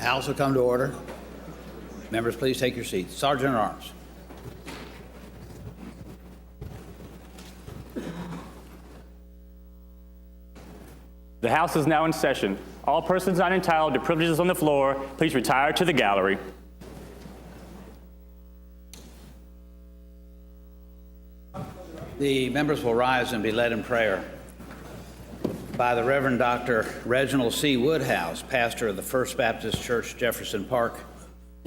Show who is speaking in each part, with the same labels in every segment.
Speaker 1: House will come to order. Members, please take your seats. Sergeant at Arms.
Speaker 2: The House is now in session. All persons not entitled to privileges on the floor, please retire to the gallery.
Speaker 1: The members will rise and be led in prayer by the Reverend Dr. Reginald C. Woodhouse, pastor of the First Baptist Church, Jefferson Park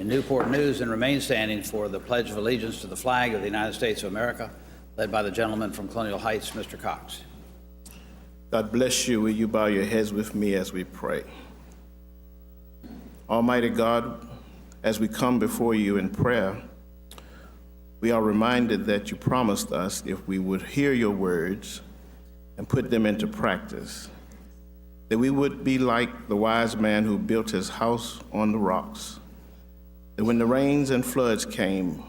Speaker 1: in Newport News, and remain standing for the Pledge of Allegiance to the flag of the United States of America, led by the gentleman from Colonial Heights, Mr. Cox.
Speaker 3: God bless you. Will you bow your heads with me as we pray? Almighty God, as we come before you in prayer, we are reminded that you promised us if we would hear your words and put them into practice, that we would be like the wise man who built his house on the rocks, that when the rains and floods came,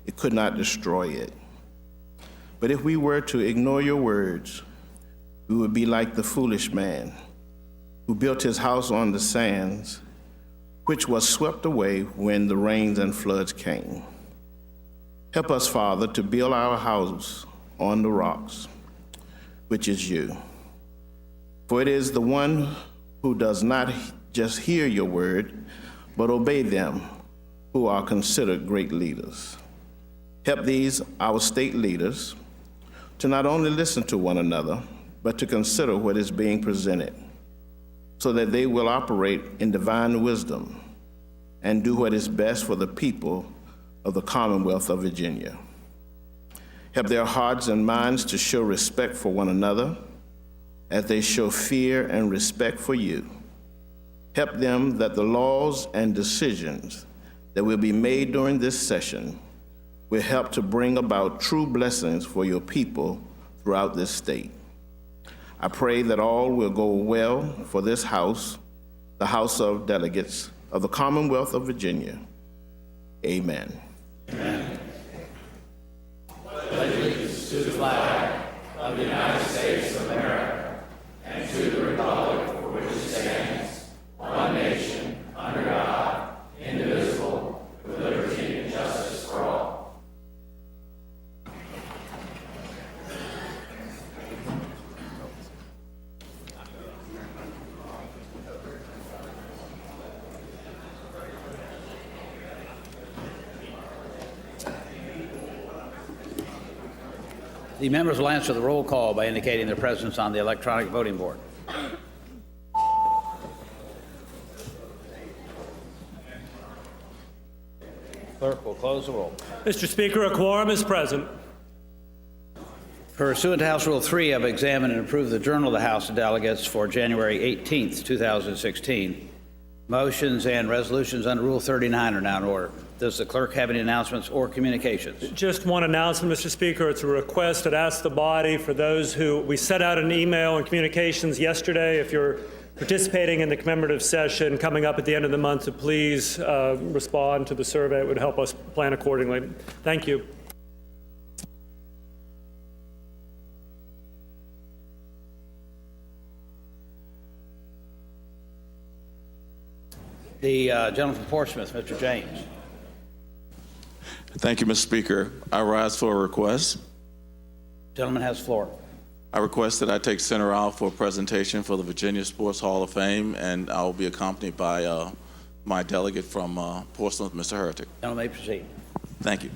Speaker 3: it could not destroy it. But if we were to ignore your words, we would be like the foolish man who built his house on the sands, which was swept away when the rains and floods came. Help us, Father, to build our house on the rocks, which is you. For it is the one who does not just hear your word, but obey them, who are considered great leaders. Help these, our state leaders, to not only listen to one another, but to consider what is being presented, so that they will operate in divine wisdom and do what is best for the people of the Commonwealth of Virginia. Help their hearts and minds to show respect for one another as they show fear and respect for you. Help them that the laws and decisions that will be made during this session will help to bring about true blessings for your people throughout this state. I pray that all will go well for this House, the House of Delegates of the Commonwealth of Virginia. Amen.
Speaker 1: Amen. Pledge allegiance to the flag of the United States of America and to the republic for which it stands, one nation, under God, indivisible, with liberty and justice for all. The members will answer the roll call by indicating their presence on the electronic voting board. Clerk will close the roll.
Speaker 4: Mr. Speaker, a quorum is present.
Speaker 1: Pursuant to House Rule 3, I've examined and approved the Journal of the House of Delegates for January 18th, 2016. Motions and resolutions under Rule 39 are now in order. Does the clerk have any announcements or communications?
Speaker 4: Just one announcement, Mr. Speaker. It's a request that asks the body for those who we sent out an email and communications yesterday. If you're participating in the commemorative session coming up at the end of the month, to please respond to the survey. It would help us plan accordingly. Thank you.
Speaker 1: The gentleman from Portsmouth, Mr. James.
Speaker 5: Thank you, Mr. Speaker. I rise for a request.
Speaker 1: Gentleman has the floor.
Speaker 5: I request that I take center aisle for a presentation for the Virginia Sports Hall of Fame, and I will be accompanied by my delegate from Portsmouth, Mr. Hurtig.
Speaker 1: Gentleman may proceed.
Speaker 5: Thank you.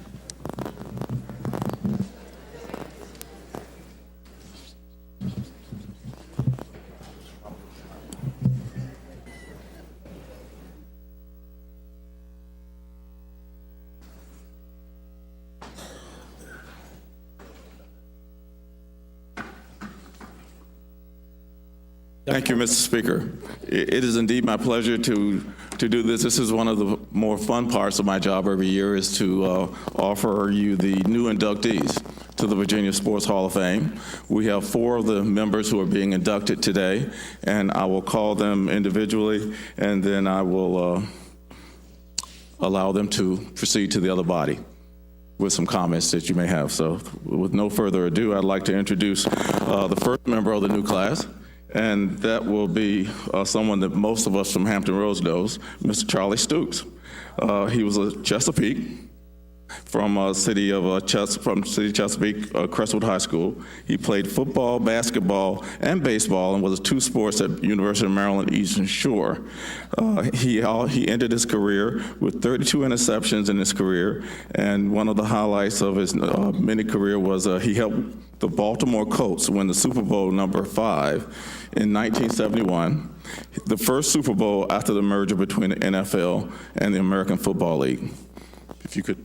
Speaker 5: Thank you, Mr. Speaker. It is indeed my pleasure to do this. This is one of the more fun parts of my job every year, is to offer you the new inductees to the Virginia Sports Hall of Fame. We have 4 of the members who are being inducted today, and I will call them individually, and then I will allow them to proceed to the other body with some comments that you may have. So with no further ado, I'd like to introduce the first member of the new class. And that will be someone that most of us from Hampton Roads knows, Mr. Charlie Stoops. He was a Chesapeake from city of Chesapeake, Crestwood High School. He played football, basketball, and baseball, and was two sports at University of Maryland Eastern Shore. He ended his career with 32 interceptions in his career, and one of the highlights of his mini career was he helped the Baltimore Colts win the Super Bowl #5 in 1971, the first Super Bowl after the merger between the NFL and the American Football League. If you could.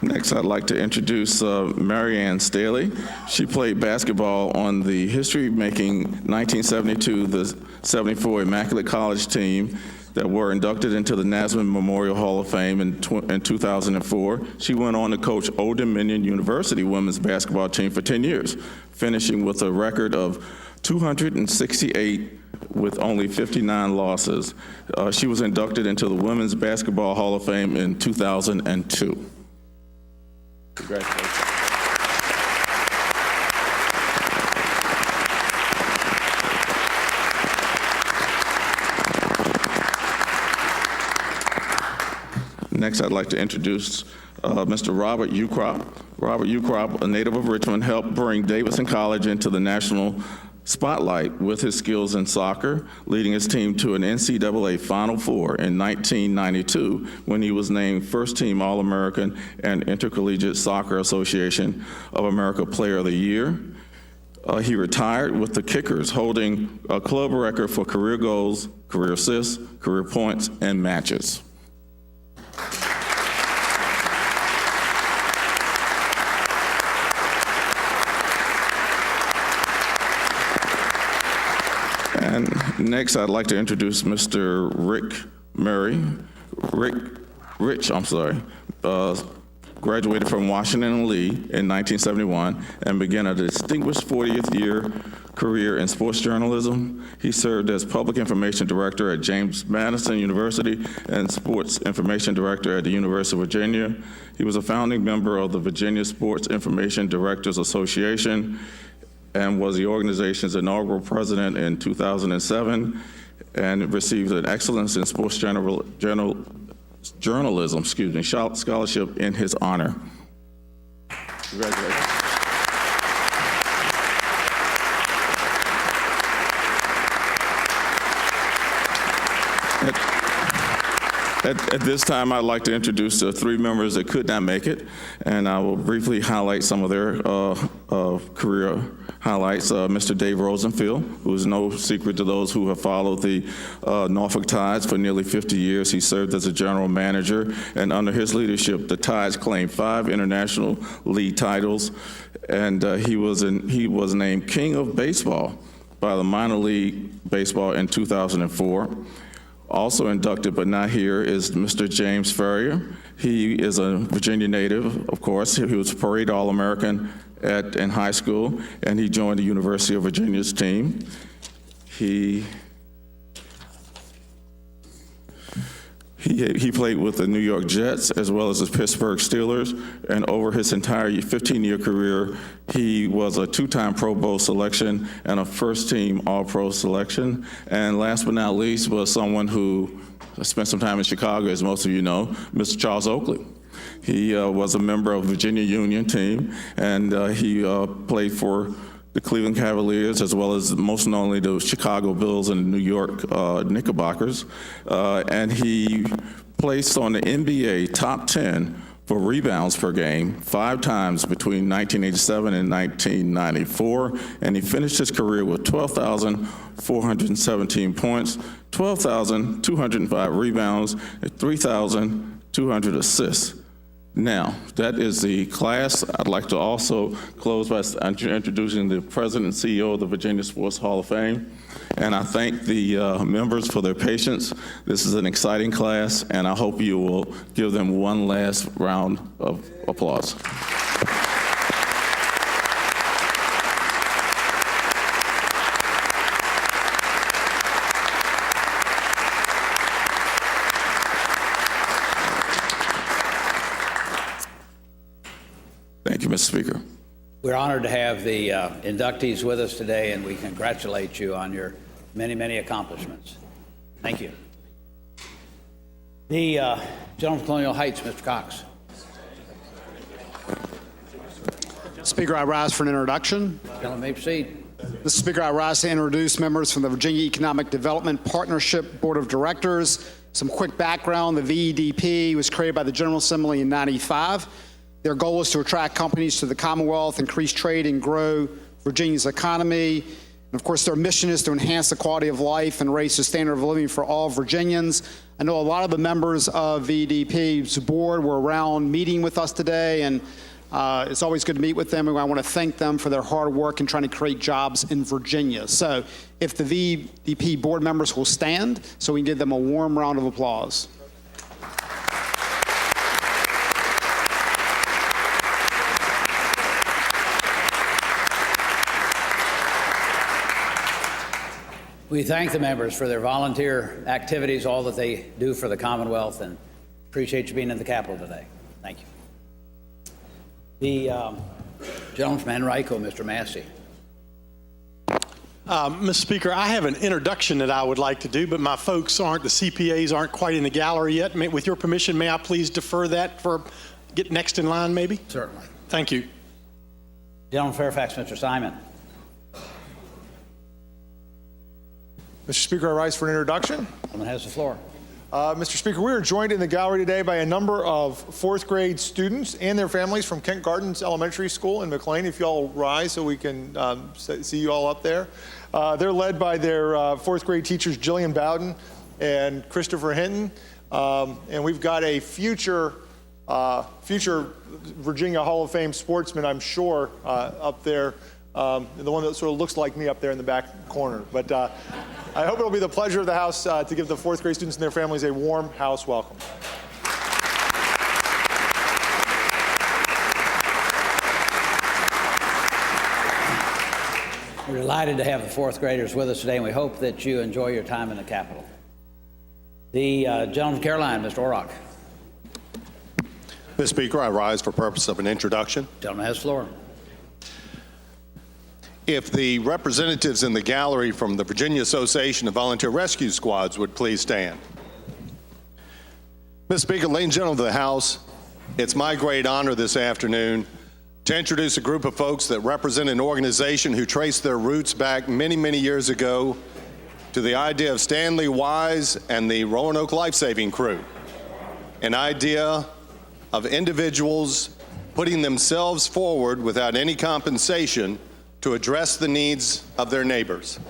Speaker 5: Next, I'd like to introduce Marianne Staley. She played basketball on the history-making 1972, the 74 Immaculate College team that were inducted into the Nasman Memorial Hall of Fame in 2004. She went on to coach Old Dominion University women's basketball team for 10 years, finishing with a record of 268 with only 59 losses. She was inducted into the Women's Basketball Hall of Fame in 2002. Congratulations. Next, I'd like to introduce Mr. Robert Ukrop. Robert Ukrop, a native of Richmond, helped bring Davidson College into the national spotlight with his skills in soccer, leading his team to an NCAA Final Four in 1992 when he was named First Team All-American and Intercollegiate Soccer Association of America Player of the Year. He retired with the Kickers, holding a club record for career goals, career assists, career points, and matches. And next, I'd like to introduce Mr. Rick Murray. Rich, graduated from Washington and Lee in 1971 and began a distinguished 40th year career in sports journalism. He served as Public Information Director at James Madison University and Sports Information Director at the University of Virginia. He was a founding member of the Virginia Sports Information Directors Association and was the organization's inaugural president in 2007, and received an Excellence in Sports Journalism scholarship in his honor. Congratulations. At this time, I'd like to introduce the three members that could not make it, and I will briefly highlight some of their career highlights. Mr. Dave Rosenfield, who is no secret to those who have followed the Norfolk Tides for nearly 50 years. He served as a general manager, and under his leadership, the Tides claimed 5 international league titles, and he was named King of Baseball by the Minor League Baseball in 2004. Also inducted, but not here, is Mr. James Ferrier. He is a Virginia native, of course. He was Parade All-American in high school, and he joined the University of Virginia's team. He played with the New York Jets as well as the Pittsburgh Steelers, and over his entire 15-year career, he was a 2-time Pro Bowl selection and a first-team All-Pro selection. And last but not least was someone who spent some time in Chicago, as most of you know, Mr. Charles Oakley. He was a member of the Virginia Union team, and he played for the Cleveland Cavaliers, as well as most notably the Chicago Bulls and the New York Knickerbockers. And he placed on the NBA top 10 for rebounds per game 5 times between 1987 and 1994. And he finished his career with 12,417 points, 12,205 rebounds, and 3,200 assists. Now, that is the class. I'd like to also close by introducing the President and CEO of the Virginia Sports Hall of Fame. And I thank the members for their patience. This is an exciting class, and I hope you will give them one last round of applause. Speaker.
Speaker 1: We're honored to have the inductees with us today, and we congratulate you on your many, many accomplishments. Thank you. The gentleman from Colonial Heights, Mr. Cox.
Speaker 6: Speaker, I rise for an introduction.
Speaker 1: Gentleman may proceed.
Speaker 6: Mr. Speaker, I rise to introduce members from the Virginia Economic Development Partnership Board of Directors. Some quick background: the VEDP was created by the General Assembly in '95. Their goal is to attract companies to the Commonwealth, increase trade, and grow Virginia's economy. And of course, their mission is to enhance the quality of life and raise the standard of living for all Virginians. I know a lot of the members of VEDP's board were around meeting with us today, and it's always good to meet with them, and I want to thank them for their hard work in trying to create jobs in Virginia. So if the VEDP board members will stand so we can give them a warm round of applause.
Speaker 1: We thank the members for their volunteer activities, all that they do for the Commonwealth, and appreciate you being in the Capitol today. Thank you. The gentleman from Henrico, Mr. Massey.
Speaker 7: Mr. Speaker, I have an introduction that I would like to do, but my folks the CPAs aren't quite in the gallery yet. With your permission, may I please defer that get next in line, maybe?
Speaker 1: Certainly.
Speaker 7: Thank you.
Speaker 1: Gentleman from Fairfax, Mr. Simon.
Speaker 8: Mr. Speaker, I rise for an introduction.
Speaker 1: Gentleman has the floor.
Speaker 8: Mr. Speaker, we are joined in the gallery today by a number of fourth grade students and their families from Kent Gardens Elementary School in McLean. If you all rise so we can see you all up there. They're led by their fourth grade teachers, Jillian Bowden and Christopher Hinton. And we've got a future Virginia Hall of Fame sportsman, I'm sure, up there. The one that sort of looks like me up there in the back corner. But I hope it'll be the pleasure of the House to give the fourth grade students and their families a warm House welcome.
Speaker 1: We're delighted to have the fourth graders with us today, and we hope that you enjoy your time in the Capitol. The gentleman from Caroline, Mr. Orrock.
Speaker 9: Mr. Speaker, I rise for purpose of an introduction.
Speaker 1: Gentleman has the floor.
Speaker 9: If the representatives in the gallery from the Virginia Association of Volunteer Rescue Squads would please stand. Mr. Speaker, ladies and gentlemen of the House, it's my great honor this afternoon to introduce a group of folks that represent an organization who traced their roots back many, many years ago to the idea of Stanley Wise and the Roanoke Life-Saving Crew, an idea of individuals putting themselves forward without any compensation to address the needs of their neighbors.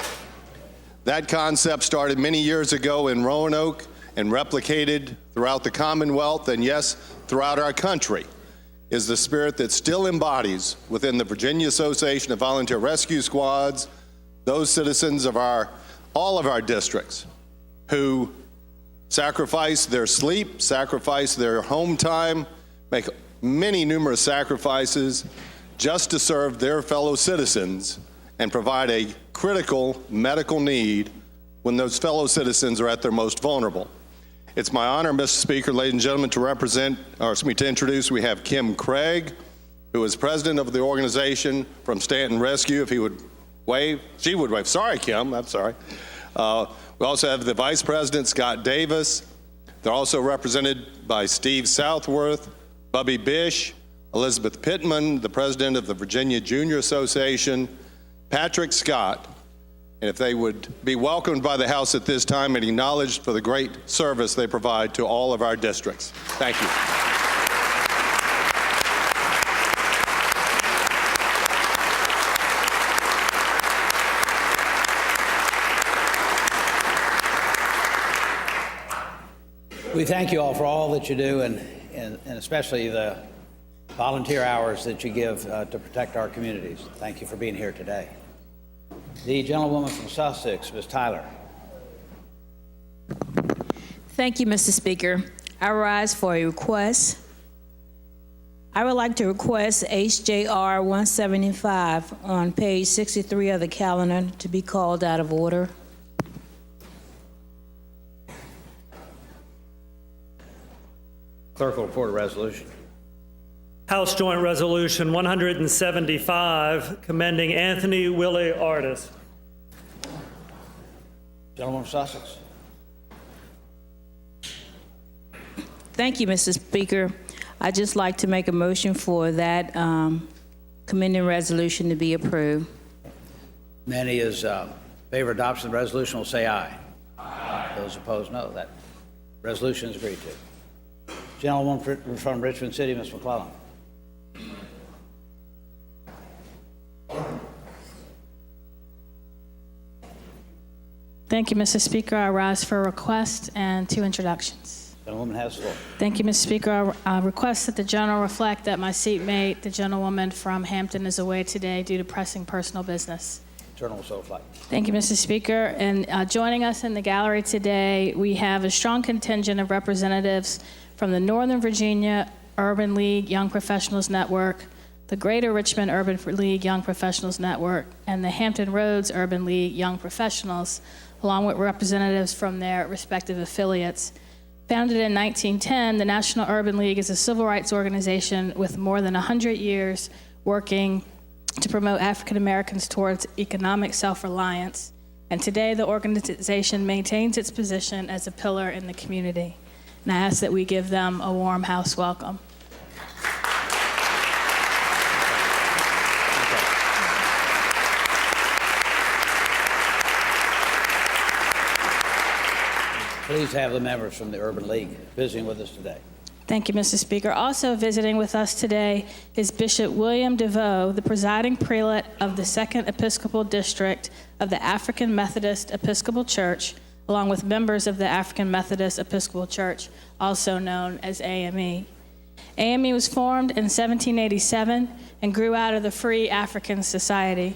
Speaker 9: That concept started many years ago in Roanoke and replicated throughout the Commonwealth, and yes, throughout our country, is the spirit that still embodies within the Virginia Association of Volunteer Rescue Squads those citizens of all of our districts who sacrifice their sleep, sacrifice their home time, make many numerous sacrifices just to serve their fellow citizens and provide a critical medical need when those fellow citizens are at their most vulnerable. It's my honor, Mr. Speaker, ladies and gentlemen, to introduce, we have Kim Craig, who is president of the organization from Stanton Rescue. If he would wave, she would wave. Sorry, Kim, I'm sorry. We also have the vice president, Scott Davis. They're also represented by Steve Southworth, Bubby Bish, Elizabeth Pittman, the president of the Virginia Junior Association, Patrick Scott, and if they would be welcomed by the House at this time and acknowledged for the great service they provide to all of our districts. Thank you.
Speaker 1: We thank you all for all that you do, and especially the volunteer hours that you give to protect our communities. Thank you for being here today. The gentlewoman from Sussex, Ms. Tyler.
Speaker 10: Thank you, Mr. Speaker. I rise for a request. I would like to request HJR 175 on page 63 of the calendar to be called out of order.
Speaker 1: Clerk will report a resolution.
Speaker 4: House Joint Resolution 175, commending Anthony Willie Artis.
Speaker 1: Gentleman from Sussex.
Speaker 10: Thank you, Mr. Speaker. I'd just like to make a motion for that commending resolution to be approved.
Speaker 1: Many is favor adoption of the resolution will say aye. Aye. Those opposed, no. That resolution is agreed to. Gentlewoman from Richmond City, Ms. McClellan.
Speaker 11: Thank you, Mr. Speaker. I rise for a request and 2 introductions.
Speaker 1: Gentlewoman has the floor.
Speaker 11: Thank you, Mr. Speaker. I request that the general reflect that my seatmate, the gentlewoman from Hampton, is away today due to pressing personal business.
Speaker 1: Eternal will so reflect.
Speaker 11: Thank you, Mr. Speaker. And joining us in the gallery today, we have a strong contingent of representatives from the Northern Virginia Urban League Young Professionals Network, the Greater Richmond Urban League Young Professionals Network, and the Hampton Roads Urban League Young Professionals, along with representatives from their respective affiliates. Founded in 1910, the National Urban League is a civil rights organization with more than 100 years working to promote African Americans towards economic self-reliance. And today, the organization maintains its position as a pillar in the community. And I ask that we give them a warm house welcome.
Speaker 1: Please have the members from the Urban League visiting with us today.
Speaker 11: Thank you, Mr. Speaker. Also visiting with us today is Bishop William DeVoe, the presiding prelate of the 2nd Episcopal District of the African Methodist Episcopal Church, along with members of the African Methodist Episcopal Church, also known as AME. AME was formed in 1787 and grew out of the Free African Society.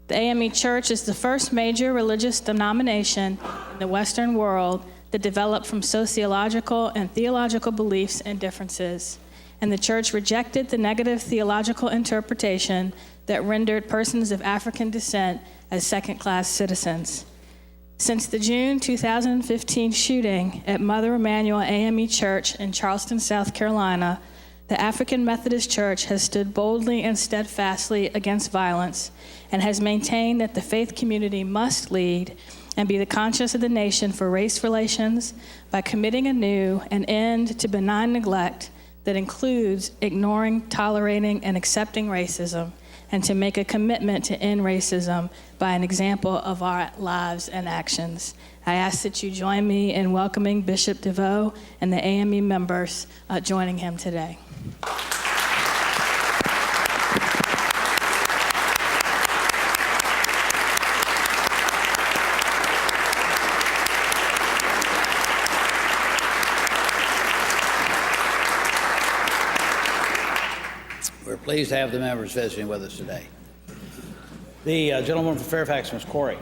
Speaker 11: The AME Church is the first major religious denomination in the Western world that developed from sociological and theological beliefs and differences. And the church rejected the negative theological interpretation that rendered persons of African descent as second-class citizens. Since the June 2015 shooting at Mother Emanuel AME Church in Charleston, South Carolina, the African Methodist Church has stood boldly and steadfastly against violence and has maintained that the faith community must lead and be the conscience of the nation for race relations by committing anew an end to benign neglect that includes ignoring, tolerating, and accepting racism, and to make a commitment to end racism by an example of our lives and actions. I ask that you join me in welcoming Bishop DeVoe and the AME members joining him today.
Speaker 1: We're pleased to have the members visiting with us today. The gentleman from Fairfax, Ms. Corey.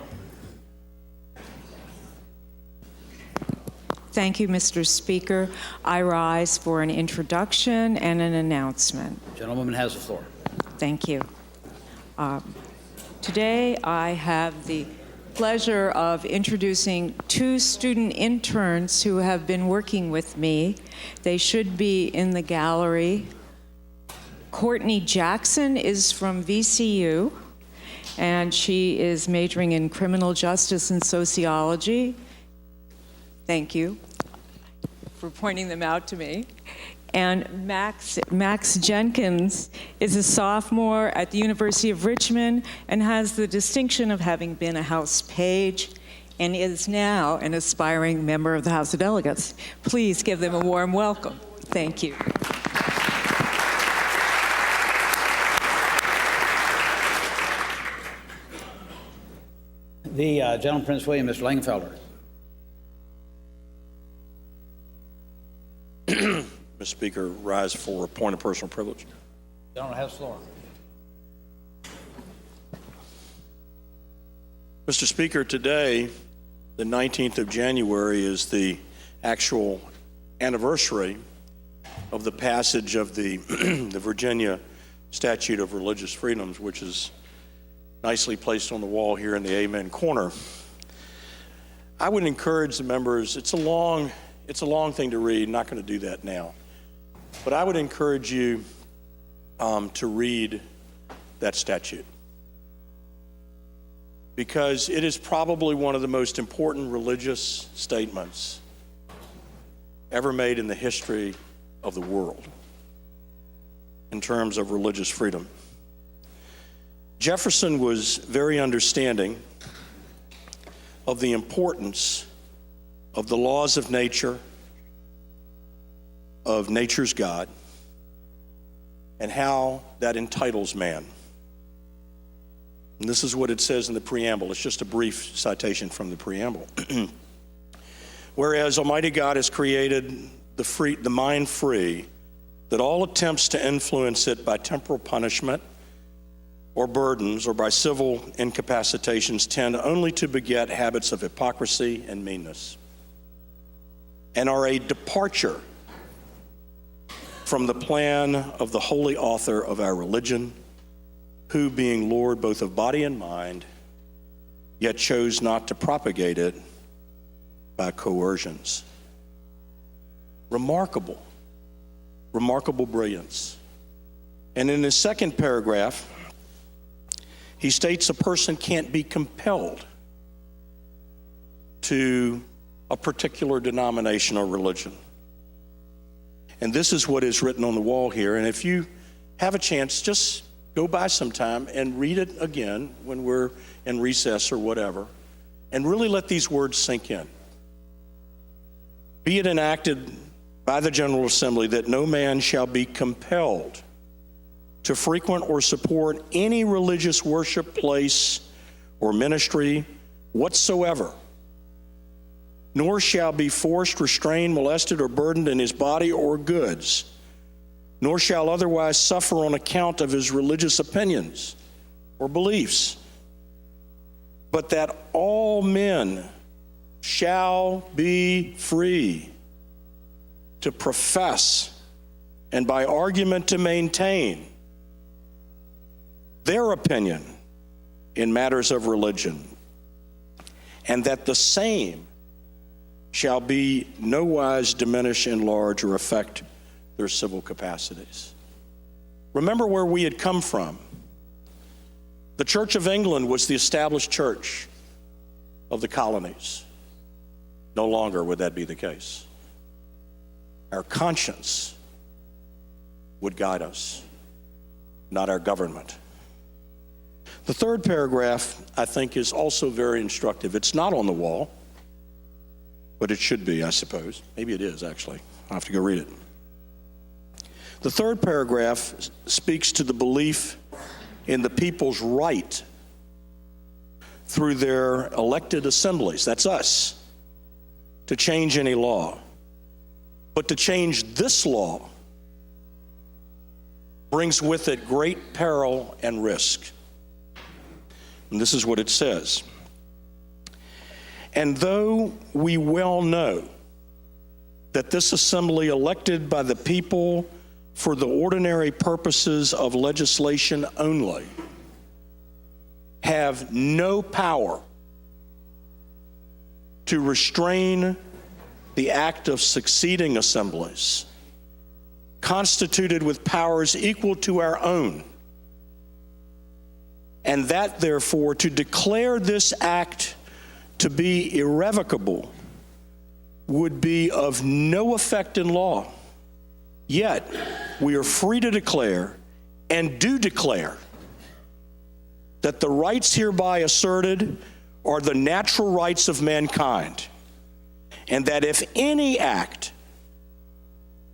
Speaker 12: Thank you, Mr. Speaker. I rise for an introduction and an announcement.
Speaker 1: The gentlewoman has the floor.
Speaker 12: Thank you. Today, I have the pleasure of introducing 2 student interns who have been working with me. They should be in the gallery. Courtney Jackson is from VCU, and she is majoring in criminal justice and sociology. Thank you for pointing them out to me. And Max Jenkins is a sophomore at the University of Richmond and has the distinction of having been a House page and is now an aspiring member of the House of Delegates. Please give them a warm welcome. Thank you.
Speaker 1: The gentleman, Prince William, Mr. Langenfelder.
Speaker 13: Mr. Speaker, rise for a point of personal privilege.
Speaker 1: Gentleman has the floor.
Speaker 13: Mr. Speaker, today, the 19th of January, is the actual anniversary of the passage of the, the Virginia Statute of Religious Freedoms, which is nicely placed on the wall here in the Amen corner. I would encourage the members, it's a long thing to read, I'm not going to do that now. But I would encourage you to read that statute, because it is probably one of the most important religious statements ever made in the history of the world in terms of religious freedom. Jefferson was very understanding of the importance of the laws of nature, of nature's God, and how that entitles man. And this is what it says in the preamble. It's just a brief citation from the preamble. Whereas Almighty God has created the mind free, that all attempts to influence it by temporal punishment or burdens or by civil incapacitations tend only to beget habits of hypocrisy and meanness, and are a departure from the plan of the holy author of our religion, who, being Lord both of body and mind, yet chose not to propagate it by coercions. Remarkable brilliance. And in his second paragraph, he states a person can't be compelled to a particular denomination or religion. And this is what is written on the wall here. And if you have a chance, just go by sometime and read it again when we're in recess or whatever, and really let these words sink in. Be it enacted by the General Assembly that no man shall be compelled to frequent or support any religious worship place or ministry whatsoever, nor shall be forced, restrained, molested, or burdened in his body or goods, nor shall otherwise suffer on account of his religious opinions or beliefs, but that all men shall be free to profess and by argument to maintain their opinion in matters of religion, and that the same shall be no wise diminish, enlarge, or affect their civil capacities. Remember where we had come from. The Church of England was the established church of the colonies. No longer would that be the case. Our conscience would guide us, not our government. The third paragraph, I think, is also very instructive. It's not on the wall, but it should be, I suppose. Maybe it is, actually. I'll have to go read it. The third paragraph speaks to the belief in the people's right through their elected assemblies, that's us, to change any law. But to change this law brings with it great peril and risk. And this is what it says. And though we well know that this assembly, elected by the people for the ordinary purposes of legislation only, have no power to restrain the act of succeeding assemblies, constituted with powers equal to our own, and that, therefore, to declare this act to be irrevocable would be of no effect in law. Yet, we are free to declare, and do declare, that the rights hereby asserted are the natural rights of mankind, and that if any act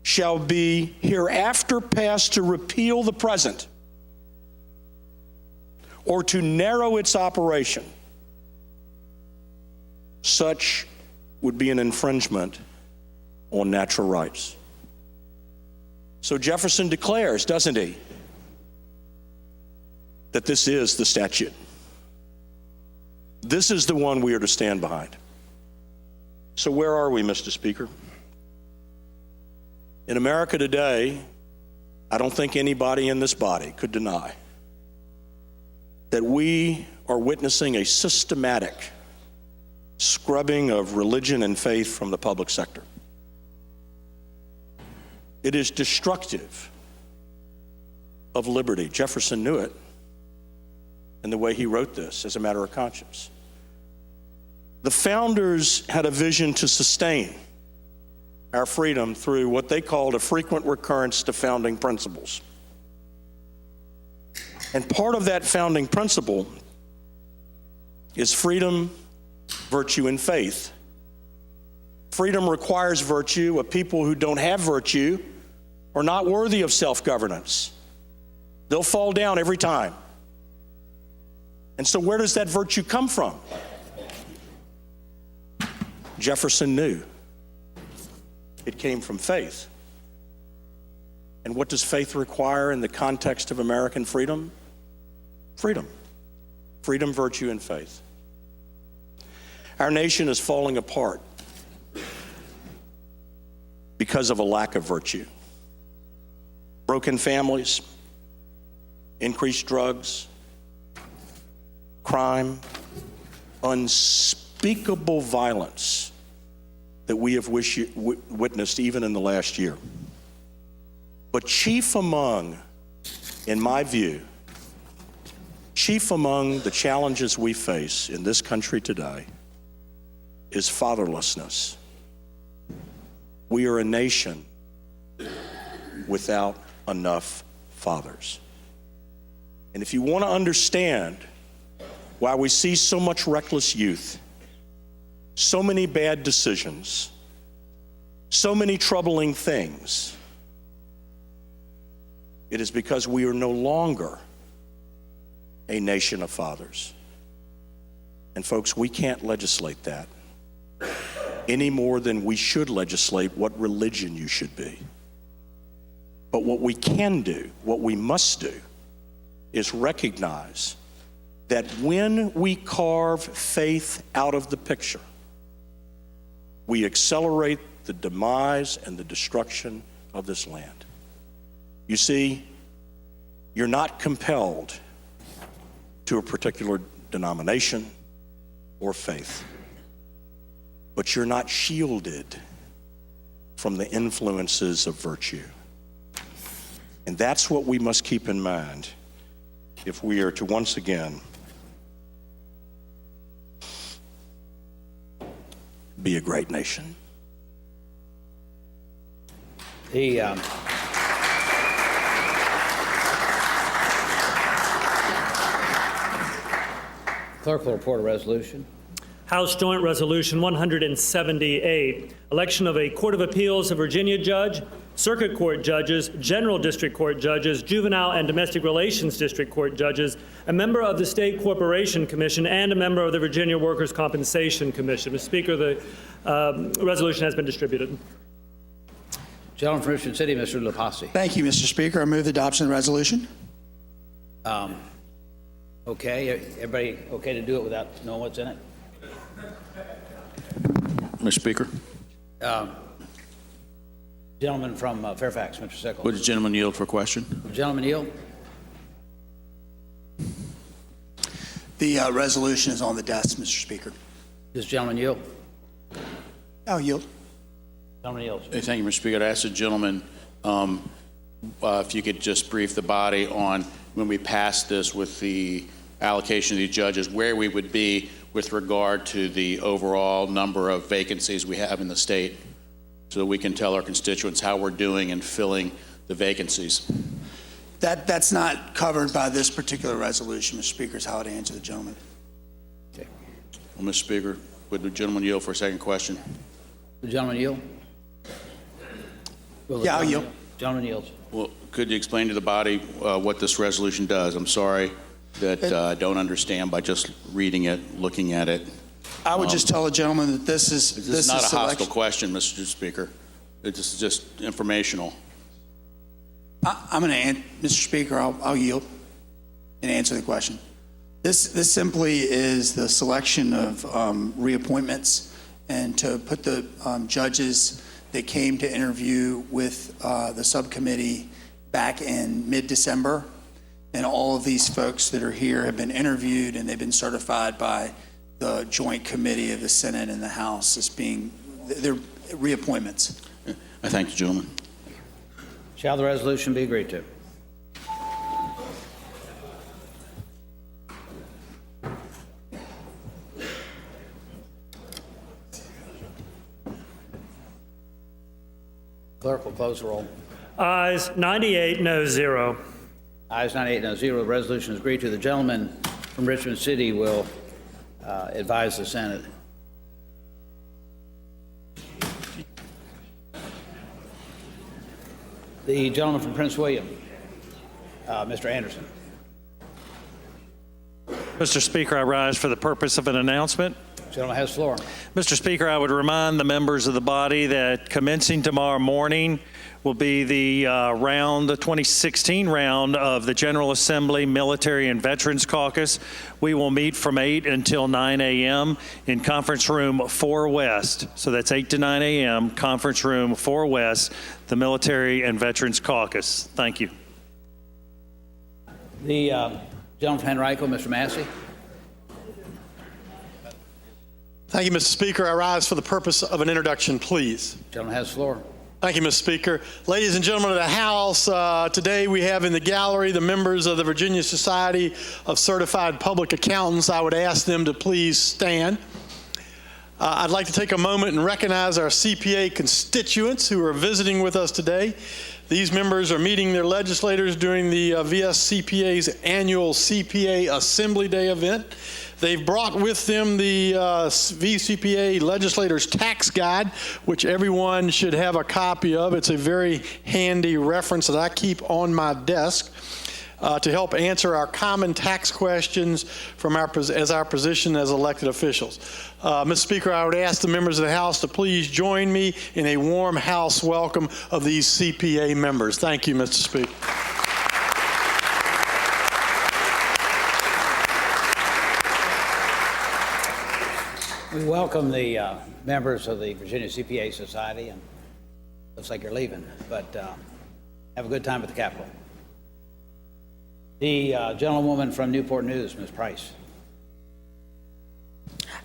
Speaker 13: shall be hereafter passed to repeal the present, or to narrow its operation, such would be an infringement on natural rights. So Jefferson declares, doesn't he, that this is the statute. This is the one we are to stand behind. So where are we, Mr. Speaker? In America today, I don't think anybody in this body could deny that we are witnessing a systematic scrubbing of religion and faith from the public sector. It is destructive of liberty. Jefferson knew it in the way he wrote this as a matter of conscience. The founders had a vision to sustain our freedom through what they called a frequent recurrence to founding principles. And part of that founding principle is freedom, virtue, and faith. Freedom requires virtue. A people who don't have virtue are not worthy of self-governance. They'll fall down every time. And so where does that virtue come from? Jefferson knew it came from faith. And what does faith require in the context of American freedom? Freedom. Freedom, virtue, and faith. Our nation is falling apart because of a lack of virtue. Broken families, increased drugs, crime, unspeakable violence that we have witnessed even in the last year. But chief among, in my view, chief among the challenges we face in this country today is fatherlessness. We are a nation without enough fathers. And if you want to understand why we see so much reckless youth, so many bad decisions, so many troubling things, it is because we are no longer a nation of fathers. And folks, we can't legislate that any more than we should legislate what religion you should be. But what we can do, what we must do, is recognize that when we carve faith out of the picture, we accelerate the demise and the destruction of this land. You see, you're not compelled to a particular denomination or faith, but you're not shielded from the influences of virtue. And that's what we must keep in mind if we are to once again be a great nation.
Speaker 1: The clerk will report a resolution.
Speaker 4: House Joint Resolution 178, election of a Court of Appeals of Virginia judge, circuit court judges, general district court judges, juvenile and domestic relations district court judges, a member of the State Corporation Commission, and a member of the Virginia Workers' Compensation Commission. Mr. Speaker, the resolution has been distributed.
Speaker 1: Gentleman from Richmond City, Mr. LaPasi.
Speaker 14: Thank you, Mr. Speaker. I move the adoption of the resolution.
Speaker 1: Okay, everybody okay to do it without knowing what's in it?
Speaker 15: Mr. Speaker,
Speaker 1: Gentleman from Fairfax, Mr. Sickles.
Speaker 15: would the gentleman yield for question?
Speaker 1: Gentleman yield.
Speaker 14: The resolution is on the desk, Mr. Speaker.
Speaker 1: Does gentleman yield?
Speaker 14: I'll yield.
Speaker 1: Gentleman yields.
Speaker 15: Hey, thank you, Mr. Speaker. I'd ask the gentleman if you could just brief the body on when we pass this with the allocation of the judges, where we would be with regard to the overall number of vacancies we have in the state, so that we can tell our constituents how we're doing in filling the vacancies.
Speaker 14: That's not covered by this particular resolution, Mr. Speaker, is how I'd answer the gentleman.
Speaker 1: Okay.
Speaker 15: Well, Mr. Speaker, would the gentleman yield for a second question?
Speaker 1: The gentleman yield?
Speaker 14: Yeah, I'll yield.
Speaker 1: Gentleman yields.
Speaker 15: Well, could you explain to the body what this resolution does? I'm sorry that I don't understand by just reading it, looking at it.
Speaker 14: I would just tell the gentleman that this is
Speaker 15: not a hostile
Speaker 14: selection.
Speaker 15: question, Mr. Speaker. This is just informational.
Speaker 14: I'm going to, Mr. Speaker, I'll yield and answer the question. This simply is the selection of reappointments and to put the judges that came to interview with the subcommittee back in mid-December. And all of these folks that are here have been interviewed and they've been certified by the Joint Committee of the Senate and the House as being, they're reappointments.
Speaker 15: I thank the gentleman.
Speaker 1: Shall the resolution be agreed to? Clerk will close the roll.
Speaker 4: Ayes 98, no 0.
Speaker 1: Ayes 98, no 0. The resolution is agreed to. The gentleman from Richmond City will advise the Senate. The gentleman from Prince William, Mr. Anderson.
Speaker 16: Mr. Speaker, I rise for the purpose of an announcement.
Speaker 1: The gentleman has the floor.
Speaker 16: Mr. Speaker, I would remind the members of the body that commencing tomorrow morning will be the 2016 round of the General Assembly Military and Veterans Caucus. We will meet from 8 until 9 a.m. in Conference Room 4 West. So that's 8 to 9 a.m., Conference Room 4 West, the Military and Veterans Caucus. Thank you.
Speaker 1: The gentleman from Henrico, Mr. Massey.
Speaker 7: Thank you, Mr. Speaker. I rise for the purpose of an introduction, please.
Speaker 1: The gentleman has the floor.
Speaker 7: Thank you, Mr. Speaker. Ladies and gentlemen of the House, today we have in the gallery the members of the Virginia Society of Certified Public Accountants. I would ask them to please stand. I'd like to take a moment and recognize our CPA constituents who are visiting with us today. These members are meeting their legislators during the VSCPA's annual CPA Assembly Day event. They've brought with them the VCPA Legislators Tax Guide, which everyone should have a copy of. It's a very handy reference that I keep on my desk to help answer our common tax questions from our position as elected officials. Mr. Speaker, I would ask the members of the House to please join me in a warm House welcome of these CPA members. Thank you, Mr. Speaker.
Speaker 1: We welcome the members of the Virginia CPA Society, and looks like you're leaving, but have a good time at the Capitol. The gentlewoman from Newport News, Ms. Price.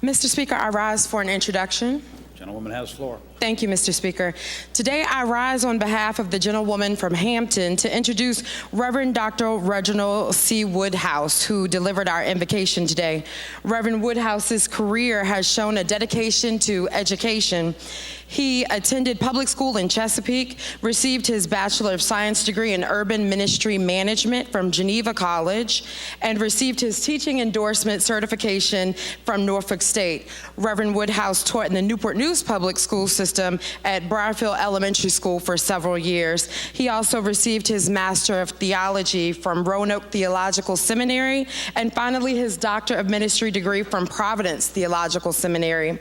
Speaker 17: Mr. Speaker, I rise for an introduction.
Speaker 1: Gentlewoman has the floor.
Speaker 17: Thank you, Mr. Speaker. Today, I rise on behalf of the gentlewoman from Hampton to introduce Reverend Dr. Reginald C. Woodhouse, who delivered our invocation today. Reverend Woodhouse's career has shown a dedication to education. He attended public school in Chesapeake, received his Bachelor of Science degree in Urban Ministry Management from Geneva College, and received his teaching endorsement certification from Norfolk State. Reverend Woodhouse taught in the Newport News public school system at Briarfield Elementary School for several years. He also received his Master of Theology from Roanoke Theological Seminary, and finally his Doctor of Ministry degree from Providence Theological Seminary.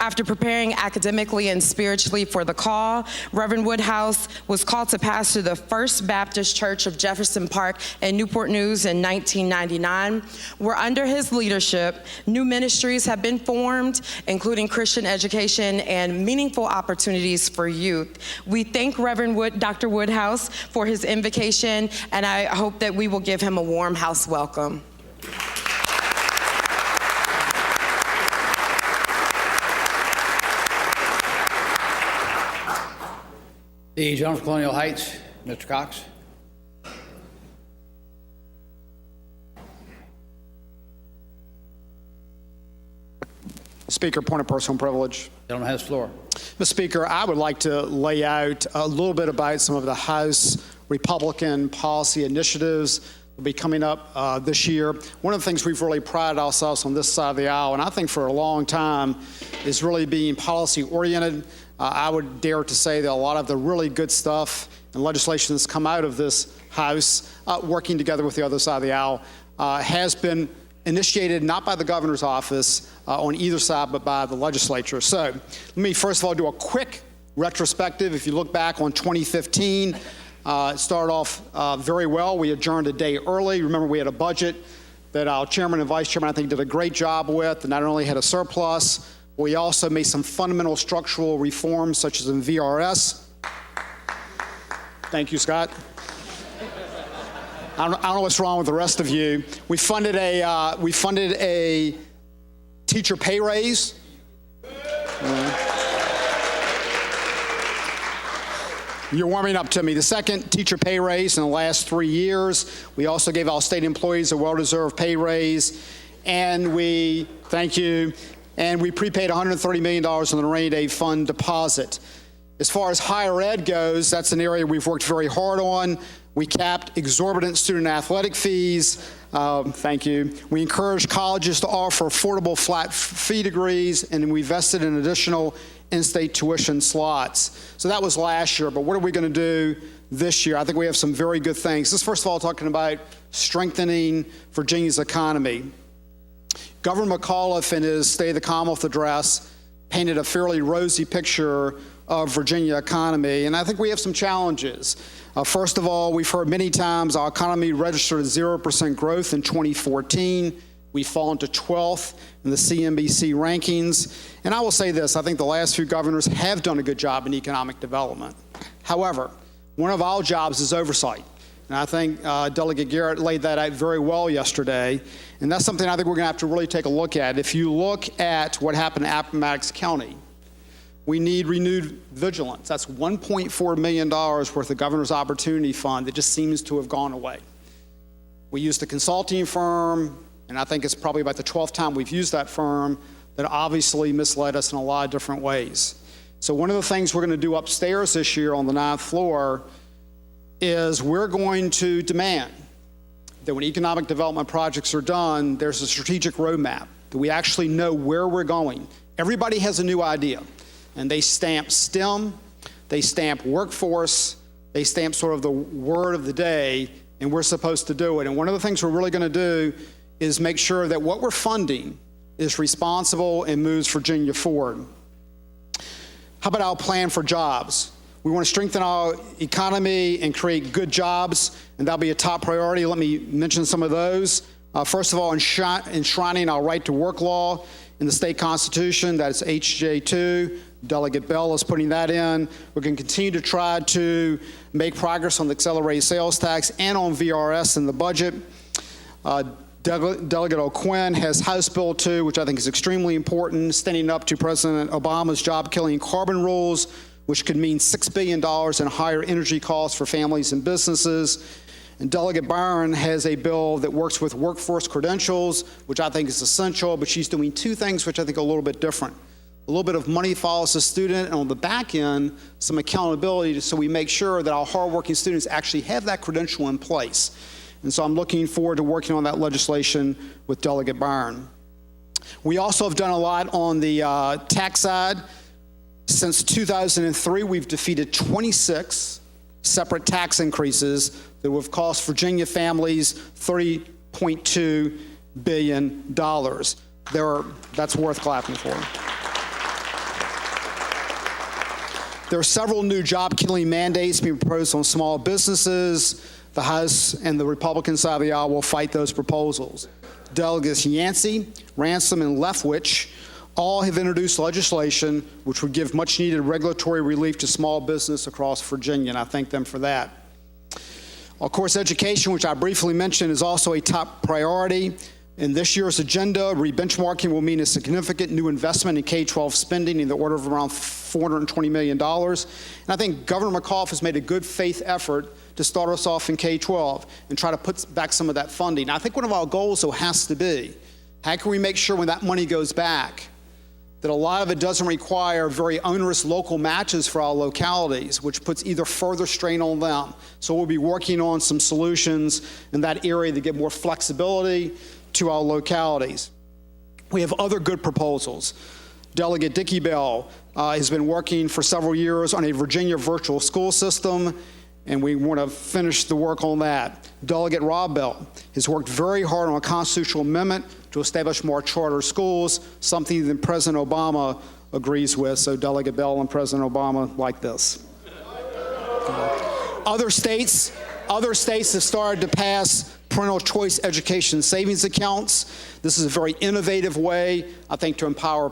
Speaker 17: After preparing academically and spiritually for the call, Reverend Woodhouse was called to pastor the First Baptist Church of Jefferson Park in Newport News in 1999. Where under his leadership, new ministries have been formed, including Christian education and meaningful opportunities for youth. We thank Reverend Dr. Woodhouse for his invocation, and I hope that we will give him a warm house welcome.
Speaker 1: The gentleman from Colonial Heights, Mr. Cox.
Speaker 6: Speaker, point of personal privilege.
Speaker 1: Gentleman has the floor.
Speaker 6: Mr. Speaker, I would like to lay out a little bit about some of the House Republican policy initiatives that will be coming up this year. One of the things we've really prided ourselves on this side of the aisle, and I think for a long time, is really being policy-oriented. I would dare to say that a lot of the really good stuff and legislation that's come out of this House, working together with the other side of the aisle, has been initiated not by the governor's office on either side, but by the legislature. So let me first of all do a quick retrospective. If you look back on 2015, it started off very well. We adjourned a day early. Remember, we had a budget that our chairman and vice chairman, I think, did a great job with, and not only had a surplus, we also made some fundamental structural reforms, such as in VRS. Thank you, Scott. I don't know what's wrong with the rest of you. We funded a teacher pay raise. You're warming up to me. The second teacher pay raise in the last 3 years. We also gave all state employees a well-deserved pay raise, and we prepaid $130 million in the rainy day fund deposit. As far as higher ed goes, that's an area we've worked very hard on. We capped exorbitant student athletic fees. Thank you. We encouraged colleges to offer affordable flat fee degrees, and we invested in additional in-state tuition slots. So that was last year, but what are we going to do this year? I think we have some very good things. This, first of all, talking about strengthening Virginia's economy. Governor McAuliffe, in his State of the Commonwealth address, painted a fairly rosy picture of Virginia economy, and I think we have some challenges. First of all, we've heard many times our economy registered 0% growth in 2014. We've fallen to 12th in the CNBC rankings. And I will say this, I think the last few governors have done a good job in economic development. However, one of our jobs is oversight. And I think Delegate Garrett laid that out very well yesterday. And that's something I think we're going to have to really take a look at. If you look at what happened in Appomattox County, we need renewed vigilance. That's $1.4 million worth of Governor's Opportunity Fund that just seems to have gone away. We used a consulting firm, and I think it's probably about the 12th time we've used that firm, that obviously misled us in a lot of different ways. So one of the things we're going to do upstairs this year on the 9th floor is we're going to demand that when economic development projects are done, there's a strategic roadmap, that we actually know where we're going. Everybody has a new idea. And they stamp STEM, they stamp workforce, they stamp sort of the word of the day, and we're supposed to do it. And one of the things we're really going to do is make sure that what we're funding is responsible and moves Virginia forward. How about our plan for jobs? We want to strengthen our economy and create good jobs, and that'll be a top priority. Let me mention some of those. First of all, enshrining our right to work law in the state constitution. That's HJ2. Delegate Bell is putting that in. We're going to continue to try to make progress on the accelerated sales tax and on VRS in the budget. Delegate O'Quinn has House Bill 2, which I think is extremely important, standing up to President Obama's job-killing carbon rules, which could mean $6 billion in higher energy costs for families and businesses. And Delegate Byron has a bill that works with workforce credentials, which I think is essential, but she's doing two things which I think are a little bit different. A little bit of money follows the student, and on the back end, some accountability so we make sure that our hardworking students actually have that credential in place. And so I'm looking forward to working on that legislation with Delegate Byron. We also have done a lot on the tax side. Since 2003, we've defeated 26 separate tax increases that would have cost Virginia families $30.2 billion. That's worth clapping for. There are several new job-killing mandates being proposed on small businesses. The House and the Republican side of the aisle will fight those proposals. Delegates Yancey, Ransom, and Leftwich all have introduced legislation which would give much-needed regulatory relief to small business across Virginia, and I thank them for that. Of course, education, which I briefly mentioned, is also a top priority. In this year's agenda, re-benchmarking will mean a significant new investment in K-12 spending in the order of around $420 million. And I think Governor McAuliffe has made a good faith effort to start us off in K-12 and try to put back some of that funding. I think one of our goals, though, has to be, how can we make sure when that money goes back that a lot of it doesn't require very onerous local matches for our localities, which puts either further strain on them. So we'll be working on some solutions in that area to get more flexibility to our localities. We have other good proposals. Delegate Dickey Bell has been working for several years on a Virginia virtual school system, and we want to finish the work on that. Delegate Rob Bell has worked very hard on a constitutional amendment to establish more charter schools, something that President Obama agrees with, so Delegate Bell and President Obama like this. Other states have started to pass parental choice education savings accounts. This is a very innovative way, I think, to empower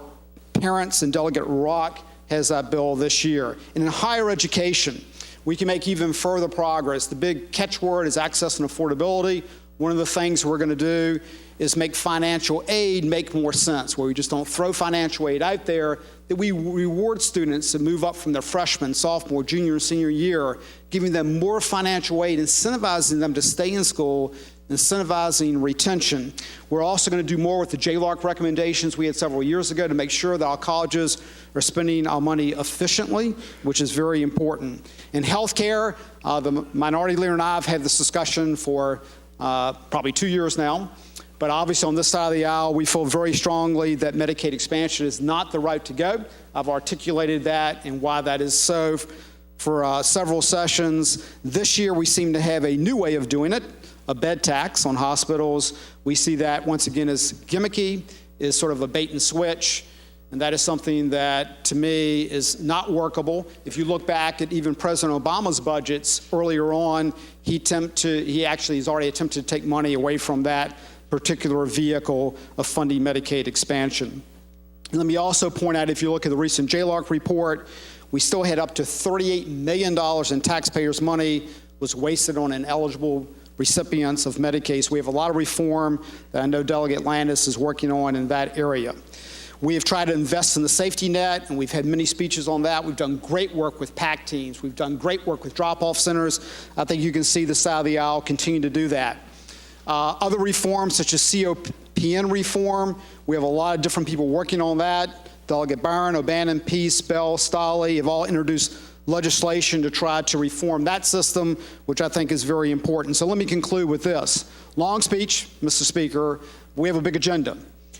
Speaker 6: parents, and Delegate Rock has that bill this year. And in higher education, we can make even further progress. The big catchword is access and affordability. One of the things we're going to do is make financial aid make more sense, where we just don't throw financial aid out there, that we reward students to move up from their freshman, sophomore, junior, and senior year, giving them more financial aid, incentivizing them to stay in school, incentivizing retention. We're also going to do more with the JLARC recommendations we had several years ago to make sure that our colleges are spending our money efficiently, which is very important. In healthcare, the minority leader and I have had this discussion for probably 2 years now. But obviously on this side of the aisle, we feel very strongly that Medicaid expansion is not the route to go. I've articulated that and why that is so for several sessions. This year, we seem to have a new way of doing it, a bed tax on hospitals. We see that, once again, as gimmicky, is sort of a bait and switch, and that is something that, to me, is not workable. If you look back at even President Obama's budgets earlier on, he actually has already attempted to take money away from that particular vehicle of funding Medicaid expansion. And let me also point out, if you look at the recent JLARC report, we still had up to $38 million in taxpayers' money was wasted on ineligible recipients of Medicaid. So we have a lot of reform that I know Delegate Landis is working on in that area. We have tried to invest in the safety net, and we've had many speeches on that. We've done great work with PAC teams. We've done great work with drop-off centers. I think you can see the side of the aisle continue to do that. Other reforms, such as COPN reform, we have a lot of different people working on that. Delegate Barron, O'Bannon, Peace, Bell, Stolley have all introduced legislation to try to reform that system, which I think is very important. So let me conclude with this. Long speech, Mr. Speaker. We have a big agenda,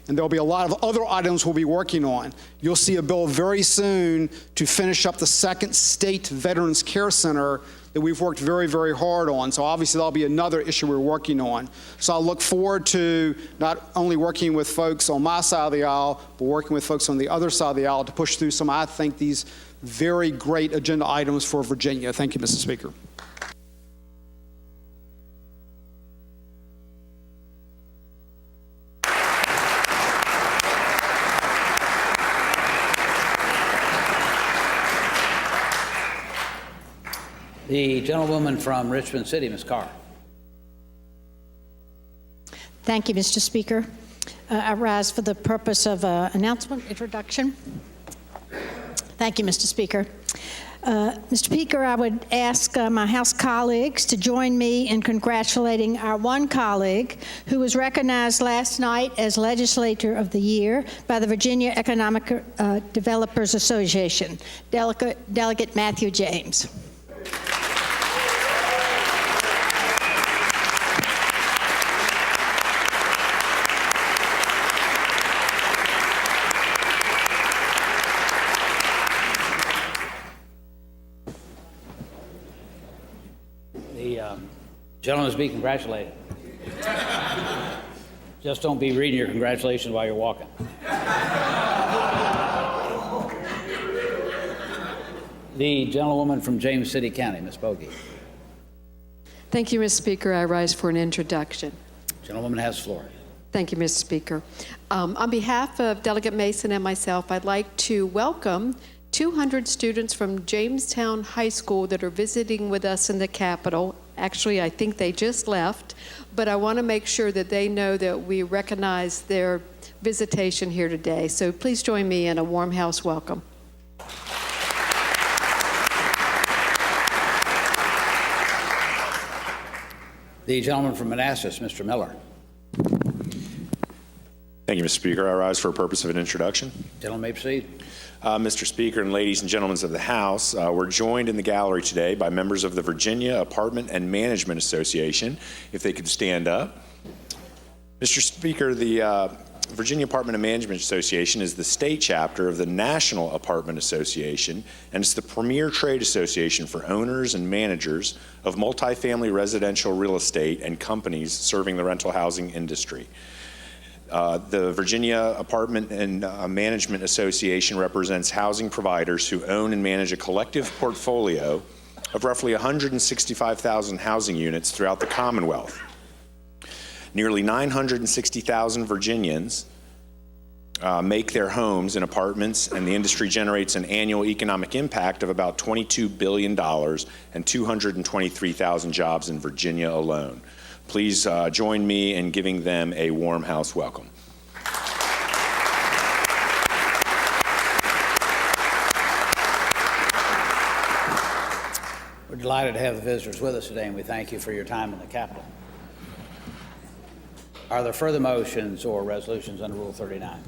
Speaker 6: and there'll be a lot of other items we'll be working on. You'll see a bill very soon to finish up the second state Veterans Care Center that we've worked very, very hard on. So obviously that'll be another issue we're working on. So I look forward to not only working with folks on my side of the aisle, but working with folks on the other side of the aisle to push through some, I think, these very great agenda items for Virginia. Thank you, Mr. Speaker.
Speaker 1: The gentlewoman from Richmond City, Ms. Carr.
Speaker 18: Thank you, Mr. Speaker. I rise for the purpose of announcement, introduction. Thank you, Mr. Speaker. Mr. Speaker, I would ask my House colleagues to join me in congratulating our one colleague who was recognized last night as Legislator of the Year by the Virginia Economic Developers Association, Delegate Matthew James.
Speaker 1: Gentlemen, be congratulated. Just don't be reading your congratulations while you're walking. The gentlewoman from James City County, Ms. Bogie.
Speaker 19: Thank you, Mr. Speaker. I rise for an introduction.
Speaker 1: Gentlewoman has the floor.
Speaker 19: Thank you, Mr. Speaker. On behalf of Delegate Mason and myself, I'd like to welcome 200 students from Jamestown High School that are visiting with us in the Capitol. Actually, I think they just left, but I want to make sure that they know that we recognize their visitation here today. So please join me in a warm house welcome.
Speaker 1: The gentleman from Manassas, Mr. Miller.
Speaker 20: Thank you, Mr. Speaker. I rise for a purpose of an introduction.
Speaker 1: Gentleman may proceed.
Speaker 20: Mr. Speaker and ladies and gentlemen of the House, we're joined in the gallery today by members of the Virginia Apartment and Management Association. If they could stand up. Mr. Speaker, the Virginia Apartment and Management Association is the state chapter of the National Apartment Association, and it's the premier trade association for owners and managers of multifamily residential real estate and companies serving the rental housing industry. The Virginia Apartment and Management Association represents housing providers who own and manage a collective portfolio of roughly 165,000 housing units throughout the Commonwealth. Nearly 960,000 Virginians make their homes in apartments, and the industry generates an annual economic impact of about $22 billion and 223,000 jobs in Virginia alone. Please join me in giving them a warm house welcome.
Speaker 1: We're delighted to have the visitors with us today, and we thank you for your time in the Capitol. Are there further motions or resolutions under Rule 39?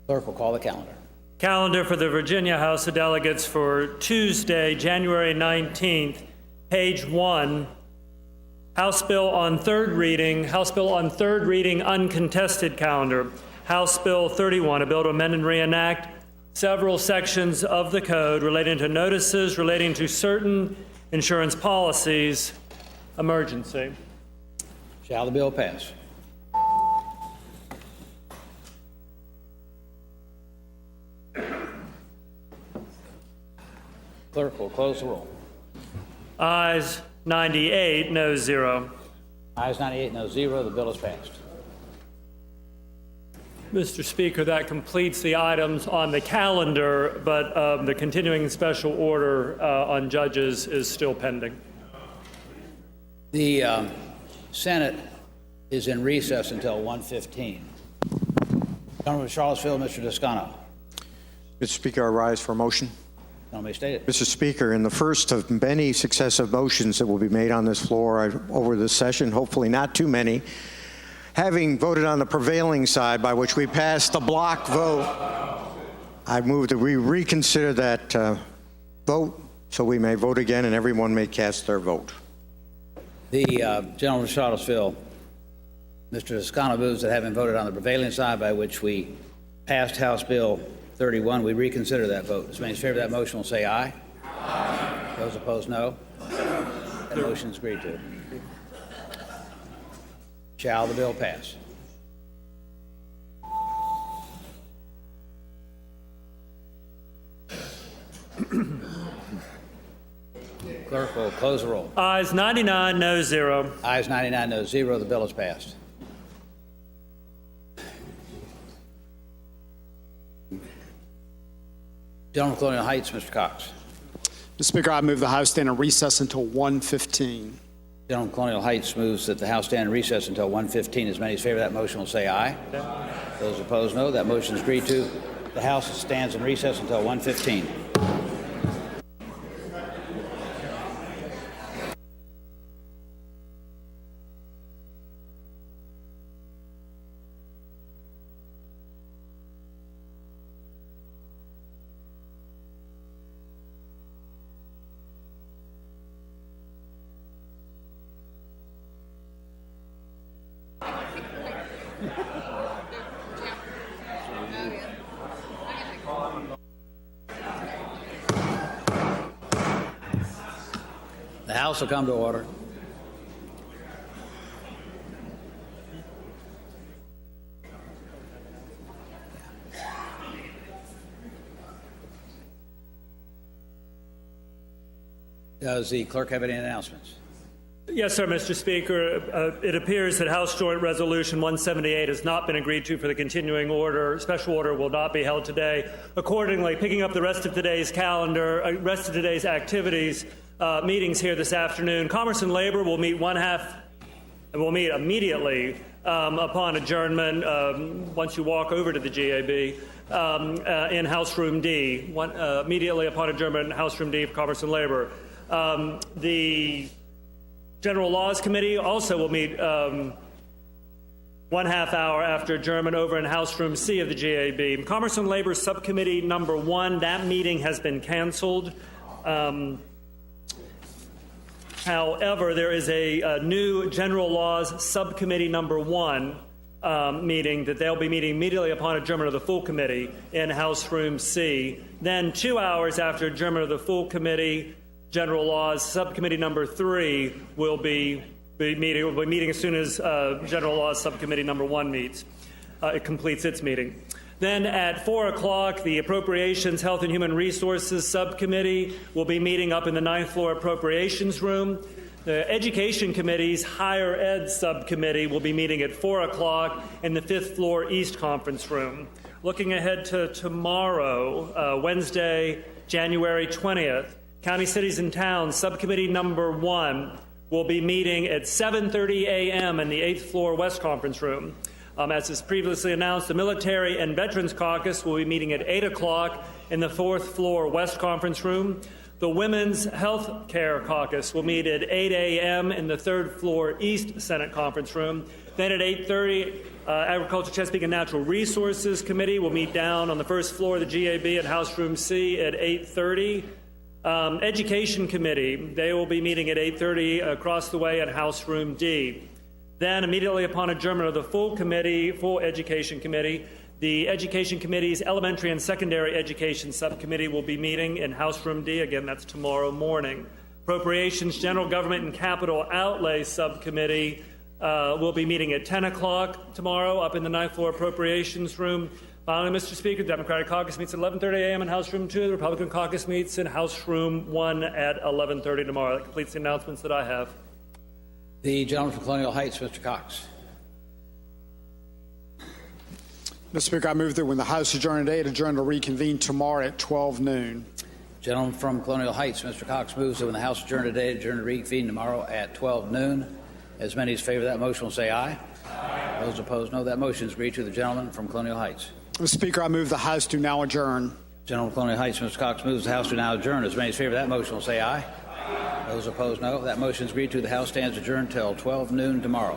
Speaker 1: Clerk will call the calendar.
Speaker 4: Calendar for the Virginia House of Delegates for Tuesday, January 19th, page 1. House Bill on third reading, uncontested calendar. House Bill 31, a bill to amend and reenact several sections of the code relating to notices relating to certain insurance policies. Emergency.
Speaker 1: Shall the bill pass? Clerk will close the roll.
Speaker 4: Ayes 98, no 0.
Speaker 1: Ayes 98, no 0. The bill is passed.
Speaker 4: Mr. Speaker, that completes the items on the calendar, but the continuing special order on judges is still pending.
Speaker 1: The Senate is in recess until 1:15. Gentleman from Charlottesville, Mr. Toscano.
Speaker 21: Mr. Speaker, I rise for a motion.
Speaker 1: Gentleman, state it.
Speaker 21: Mr. Speaker, in the first of many successive motions that will be made on this floor over this session, hopefully not too many, having voted on the prevailing side by which we passed the block vote, I move that we reconsider that vote so we may vote again and everyone may cast their vote.
Speaker 1: The gentleman from Charlottesville, Mr. Toscano, moves that having voted on the prevailing side by which we passed House Bill 31, we reconsider that vote. Those in favor of that motion will say aye. Aye. Those opposed, no. That motion is agreed to. Shall the bill pass? Clerk will close the roll.
Speaker 4: Ayes 99, no 0.
Speaker 1: Ayes 99, no 0. The bill is passed. Gentleman from Colonial Heights, Mr. Cox.
Speaker 6: Mr. Speaker, I move the House stand in recess until 1:15.
Speaker 1: Gentleman from Colonial Heights moves that the House stand in recess until 1:15. As many as favor that motion will say aye. Those opposed, no. That motion is agreed to. The House stands in recess until 1:15. The House will come to order. Does the clerk have any announcements?
Speaker 4: Yes, sir, Mr. Speaker. It appears that House Joint Resolution 178 has not been agreed to for the continuing order. Special order will not be held today. Accordingly, picking up the rest of today's calendar, rest of today's activities, meetings here this afternoon, Commerce and Labor will meet immediately upon adjournment once you walk over to the GAB in House Room D. Immediately upon adjournment in House Room D for Commerce and Labor. The General Laws Committee also will meet 1/2 hour after adjournment over in House Room C of the GAB. Commerce and Labor Subcommittee number 1, that meeting has been canceled. However, there is a new General Laws Subcommittee number 1 meeting that they'll be meeting immediately upon adjournment of the full committee in House Room C. Then 2 hours after adjournment of the full committee, General Laws Subcommittee number 3 will be meeting as soon as General Laws Subcommittee number 1 meets. It completes its meeting. Then at 4 o'clock, the Appropriations, Health and Human Resources Subcommittee will be meeting up in the 9th floor Appropriations Room. The Education Committee's Higher Ed Subcommittee will be meeting at 4 o'clock in the 5th floor East Conference Room. Looking ahead to tomorrow, Wednesday, January 20th, County, Cities, and Towns Subcommittee number 1 will be meeting at 7:30 a.m. in the 8th floor West Conference Room. As is previously announced, the Military and Veterans Caucus will be meeting at 8 o'clock in the 4th floor West Conference Room. The Women's Health Care Caucus will meet at 8 a.m. in the third floor East Senate Conference Room. Then at 8:30, Agriculture, Chesapeake, and Natural Resources Committee will meet down on the first floor of the GAB at House Room C at 8:30. Education Committee, they will be meeting at 8:30 across the way at House Room D. Then immediately upon adjournment of the full Education Committee, the Education Committee's Elementary and Secondary Education Subcommittee will be meeting in House Room D. Again, that's tomorrow morning. Appropriations, General Government and Capital Outlay Subcommittee will be meeting at 10 o'clock tomorrow up in the 9th floor Appropriations Room. Finally, Mr. Speaker, the Democratic Caucus meets at 11:30 a.m. in House Room 2. The Republican Caucus meets in House Room 1 at 11:30 tomorrow. That completes the announcements that I have.
Speaker 1: The gentleman from Colonial Heights, Mr. Cox.
Speaker 6: Mr. Speaker, I move that when the House adjourned today, it adjourn to reconvene tomorrow at 12 noon.
Speaker 1: Gentleman from Colonial Heights, Mr. Cox, moves that when the House adjourn today, adjourn to reconvene tomorrow at 12 noon. As many as favor that motion will say aye. Aye. Those opposed, no. That motion is agreed to. The gentleman from Colonial Heights.
Speaker 6: Mr. Speaker, I move the House do now adjourn.
Speaker 1: Gentleman from Colonial Heights, Mr. Cox, moves the House to now adjourn. As many as favor that motion will say aye. Aye. Those opposed, no. That motion is agreed to. The House stands adjourned till 12 noon tomorrow.